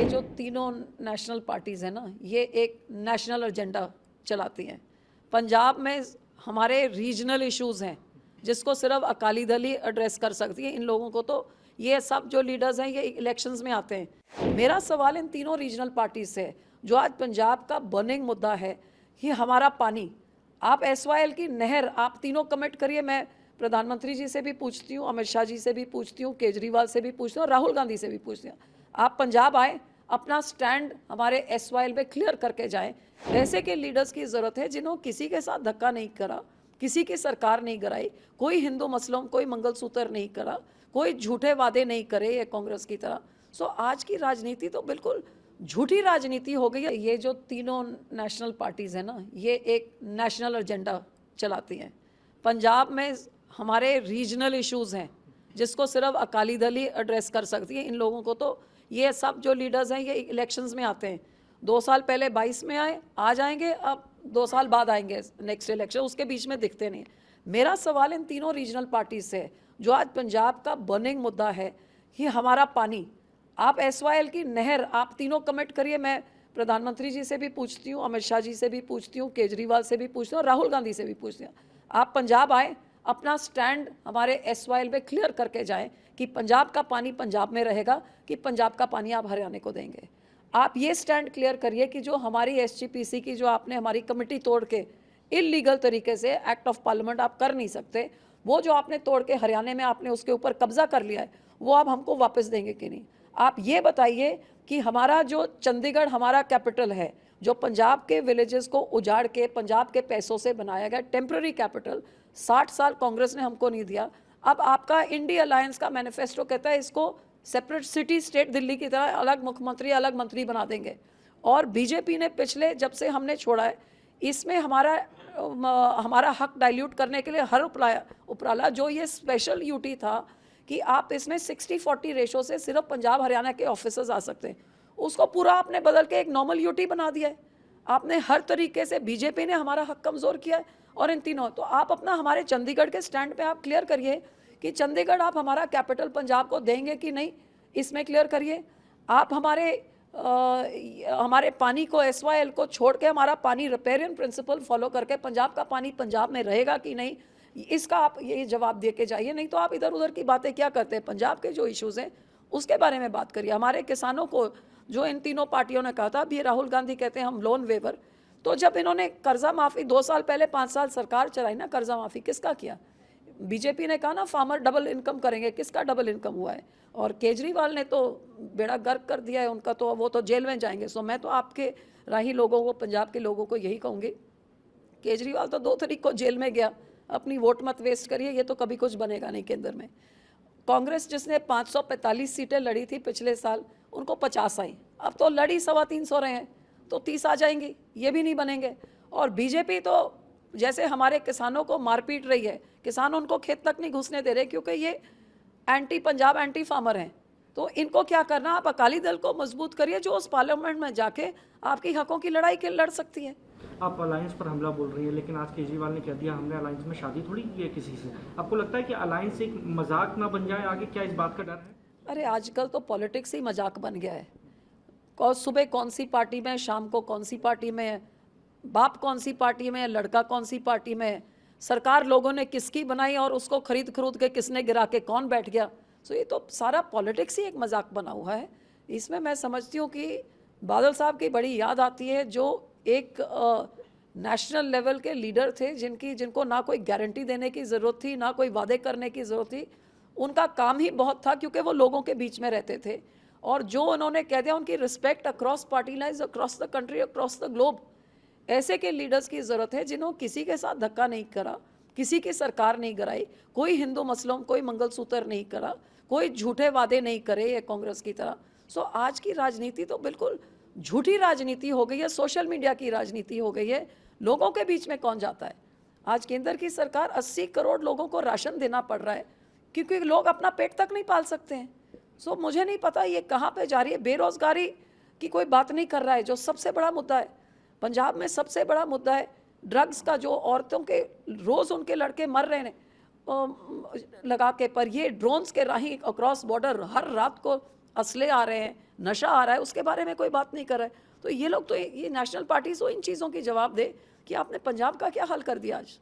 जो तीनों national parties हैं ना, ये एक नेशनल एजेंडा चलाती हैं। पंजाब में हमारे रीजनल इश्यूज़ हैं जिसको सिर्फ अकाली दल ही एड्रेस कर सकती है। इन लोगों को तो ये सब जो लीडर्स हैं ये इलेक्शंस में आते हैं। मेरा सवाल इन तीनों रीजनल पार्टीज से जो आज पंजाब का बर्निंग मुद्दा है, ये हमारा पानी, आप SYL की नहर आप तीनों कमिट करिए। मैं प्रधानमंत्री जी से भी पूछती हूँ, अमित शाह जी से भी पूछती हूँ, केजरीवाल से भी पूछती हूँ, राहुल गांधी से भी पूछती हूँ। आप पंजाब आए, अपना स्टैंड हमारे SYL पे क्लियर करके जाएं। ऐसे के लीडर्स की ज़रूरत है जिन्होंने किसी के साथ धक्का नहीं करा, किसी की सरकार नहीं गिराई, कोई हिंदू मुस्लिम कोई मंगलसूत्र नहीं करा, कोई झूठे वादे नहीं करे ये कांग्रेस की तरह। सो आज की राजनीति तो बिल्कुल झूठी राजनीति हो गई है। ये जो तीनों नेशनल पार्टीज़ हैं ना, ये एक नेशनल एजेंडा चलाती हैं। पंजाब में हमारे रीजनल इश्यूज़ हैं जिसको सिर्फ अकाली दल ही एड्रेस कर सकती है। इन लोगों को तो ये सब जो लीडर्स हैं ये इलेक्शंस में आते हैं। 2 साल पहले 22 में आए, आ जाएंगे, अब 2 साल बाद आएंगे नेक्स्ट इलेक्शन, उसके बीच में दिखते नहीं। मेरा सवाल इन तीनों रीजनल पार्टीज से जो आज पंजाब का बर्निंग मुद्दा है, ये हमारा पानी, आप SYL की नहर आप तीनों कमिट करिए। मैं प्रधानमंत्री जी से भी पूछती हूँ, अमित शाह जी से भी पूछती हूँ, केजरीवाल से भी पूछती हूँ, राहुल गांधी से भी पूछती हूँ। आप पंजाब आए, अपना स्टैंड हमारे SYL पे क्लियर करके जाएं कि पंजाब का पानी पंजाब में रहेगा, कि पंजाब का पानी आप हरियाणा को देंगे। आप ये स्टैंड क्लियर करिए कि जो हमारी SGPC की जो आपने हमारी कमेटी तोड़ के इलीगल तरीके से एक्ट ऑफ पार्लियामेंट आप कर नहीं सकते, वो जो आपने तोड़ के हरियाणा में आपने उसके ऊपर कब्जा कर लिया है, वो आप हमको वापस देंगे कि नहीं। आप ये बताइए कि हमारा जो चंडीगढ़ हमारा कैपिटल है, जो पंजाब के विलेजेस को उजाड़ के पंजाब के पैसों से बनाया गया टेम्पररी कैपिटल, 60 साल कांग्रेस ने हमको नहीं दिया। अब आपका इंडिया अलायंस का मैनिफेस्टो कहता है इसको सेपरेट सिटी स्टेट दिल्ली की तरह अलग मुख्यमंत्री अलग मंत्री बना देंगे। और बीजेपी ने पिछले जब से हमने छोड़ा है, इसमें हमारा हक डाइल्यूट करने के लिए हर उपराला जो ये स्पेशल यूटी था कि आप इसमें 60-40 रेशो से सिर्फ पंजाब हरियाणा के ऑफिसर्स आ सकते हैं, उसको पूरा आपने बदल के एक नॉर्मल यूटी बना दिया है। आपने हर तरीके से, बीजेपी ने हमारा हक कमज़ोर किया है। और इन तीनों तो आप अपना हमारे चंडीगढ़ के स्टैंड पे आप क्लियर करिए कि चंडीगढ़ आप हमारा कैपिटल पंजाब को देंगे कि नहीं, इसमें क्लियर करिए। आप हमारे पानी को SYL को छोड़ के हमारा पानी रिपेरियन प्रिंसिपल फॉलो करके पंजाब का पानी पंजाब में रहेगा कि नहीं, इसका आप ये जवाब दे के जाइए। नहीं तो आप इधर उधर की बातें क्या करते हैं, पंजाब के जो इश्यूज़ हैं उसके बारे में बात करिए। हमारे किसानों को जो इन तीनों पार्टियों ने कहा था, अभी राहुल गांधी कहते हैं हम लोन वेवर, तो जब इन्होंने कर्जा माफ़ी 2 साल पहले 5 साल सरकार चलाई ना, कर्जा माफ़ी किसका किया? बीजेपी ने कहा ना फार्मर डबल इनकम करेंगे, किसका डबल इनकम हुआ है? और केजरीवाल ने तो बेड़ा गर्क कर दिया है उनका, तो वो तो जेल में जाएंगे। सो मैं तो आपके राही लोगों को, पंजाब के लोगों को यही कहूँगी, केजरीवाल तो 2 तारीख को जेल में गया, अपनी वोट मत वेस्ट करिए, ये तो कभी कुछ बनेगा नहीं केंद्र में। कांग्रेस जिसने 545 सीटें लड़ी थी पिछले साल, उनको 50 आई, अब तो लड़ी 325 रहे हैं, तो 30 आ जाएंगी, ये भी नहीं बनेंगे। और बीजेपी तो जैसे हमारे किसानों को मारपीट रही है, किसान उनको खेत तक नहीं घुसने दे रहे क्योंकि ये एंटी पंजाब एंटी फार्मर हैं। तो इनको क्या करना, आप अकाली दल को मजबूत करिए जो उस पार्लियामेंट में जाके आपकी हकों की लड़ाई के लड़ सकती है। आप अलायंस पर हमला बोल रही हैं, लेकिन आज केजरीवाल ने कह दिया हमने अलायंस में शादी थोड़ी की है किसी से। आपको लगता है कि अलायंस एक मजाक ना बन जाए आगे, क्या इस बात का डर है? अरे आजकल तो पॉलिटिक्स ही मजाक बन गया है। सुबह कौन सी पार्टी में, शाम को कौन सी पार्टी में, बाप कौन सी पार्टी में, लड़का कौन सी पार्टी में, सरकार लोगों ने किसकी बनाई और उसको खरीद के किसने गिरा के कौन बैठ गया। सो ये तो सारा पॉलिटिक्स ही एक मजाक बना हुआ है। इसमें मैं समझती हूँ कि बादल साहब की बड़ी याद आती है, जो एक नेशनल लेवल के लीडर थे जिनको ना कोई गारंटी देने की ज़रूरत थी, ना कोई वादे करने की ज़रूरत थी। उनका काम ही बहुत था क्योंकि वो लोगों के बीच में रहते थे, और जो उन्होंने कह दिया उनकी respect across party lines, across the country, across the globe. ऐसे के लीडर्स की ज़रूरत है जिन्होंने किसी के साथ धक्का नहीं करा, किसी की सरकार नहीं गिराई, कोई हिंदू मुस्लिम कोई मंगलसूत्र नहीं करा, कोई झूठे वादे नहीं करे ये कांग्रेस की तरह। सो आज की राजनीति तो बिल्कुल झूठी राजनीति हो गई है, सोशल मीडिया की राजनीति हो गई है। लोगों के बीच में कौन जाता है? आज केंद्र की सरकार 80 करोड़ लोगों को राशन देना पड़ रहा है क्योंकि लोग अपना पेट तक नहीं पाल सकते हैं। सो मुझे नहीं पता ये कहाँ पे जा रही है। बेरोजगारी की कोई बात नहीं कर रहा है, जो सबसे बड़ा मुद्दा है पंजाब में, सबसे बड़ा मुद्दा है ड्रग्स का, जो औरतों के रोज़ उनके लड़के मर रहे हैं लगा के, पर ये ड्रोन्स के राही अक्रॉस बॉर्डर हर रात को असले आ रहे हैं, नशा आ रहा है, उसके बारे में कोई बात नहीं कर रहा है। तो ये लोग तो ये नेशनल पार्टीज तो इन चीज़ों की जवाब दे कि आपने पंजाब का क्या हाल कर दिया आज।